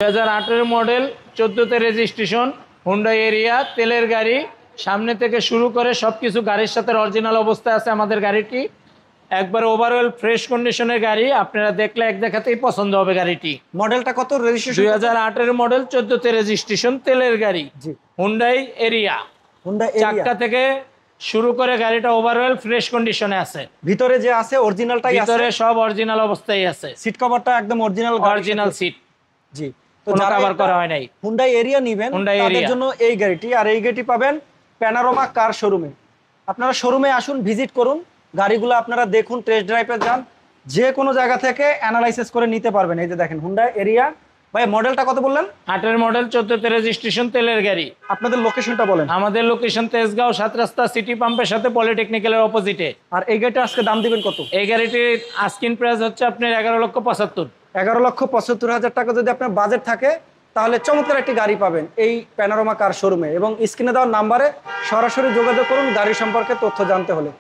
2018 model, 14তে registration, Hyundai area, তেলের গাড়ি। সামনে থেকে শুরু করে সবকিছু গাড়ির সাথে অরিজিনাল অবস্থায় আছে আমাদের গাড়িটি। একবার ওভারঅল ফ্রেশ কন্ডিশনের গাড়ি, আপনারা দেখলে এক দেখাতেই পছন্দ হবে গাড়িটি। মডেলটা কত, রেজিস্ট্রেশন? 2018 মডেল, 14তে রেজিস্ট্রেশন, তেলের গাড়ি, জি। Hyundai area. হুন্ডা এরিয়া চাক্কা থেকে শুরু করে গাড়িটা ওভারঅল ফ্রেশ কন্ডিশনে আছে। ভিতরে যে আছে অরিজিনালটাই আছে? ভিতরে সব অরিজিনাল অবস্থায় আছে। সিট কভারটা একদম অরিজিনাল, অরিজিনাল সিট। জি। তো কোনো যারা কভার করা হয় নাই। হুন্ডাই এরিয়া নেবেন তাদের জন্য এই গাড়িটি। আর এই গাড়িটি পাবেন প্যানোরামা কার শোরুমে। আপনারা শোরুমে আসুন, ভিজিট করুন, গাড়িগুলো আপনারা দেখুন, টেস্ট ড্রাইভে যান, যে কোনো জায়গা থেকে অ্যানালাইসিস করে নিতে পারবেন। এই যে দেখেন হুন্ডাই এরিয়া। ভাই মডেলটা কত বললেন? 18 মডেল, 14তে রেজিস্ট্রেশন, তেলের গাড়ি। আপনাদের লোকেশনটা বলেন। আমাদের লোকেশন তেজগাঁও, 7 রাস্তা, সিটি পাম্পের সাথে পলিটেকনিক্যালের অপোজিটে। আর এই গাড়িটা আজকে দাম দিবেন কত? এই গাড়িটির আস্কিং প্রাইস হচ্ছে আপনার 11,75,000। 11,75,000 টাকা যদি আপনার বাজেট থাকে তাহলে চমৎকার একটি গাড়ি পাবেন এই প্যানোরামা কার শোরুমে। এবং স্ক্রিনে দেওয়ার নাম্বারে সরাসরি যোগাযোগ করুন গাড়ি সম্পর্কে তথ্য জানতে হলে।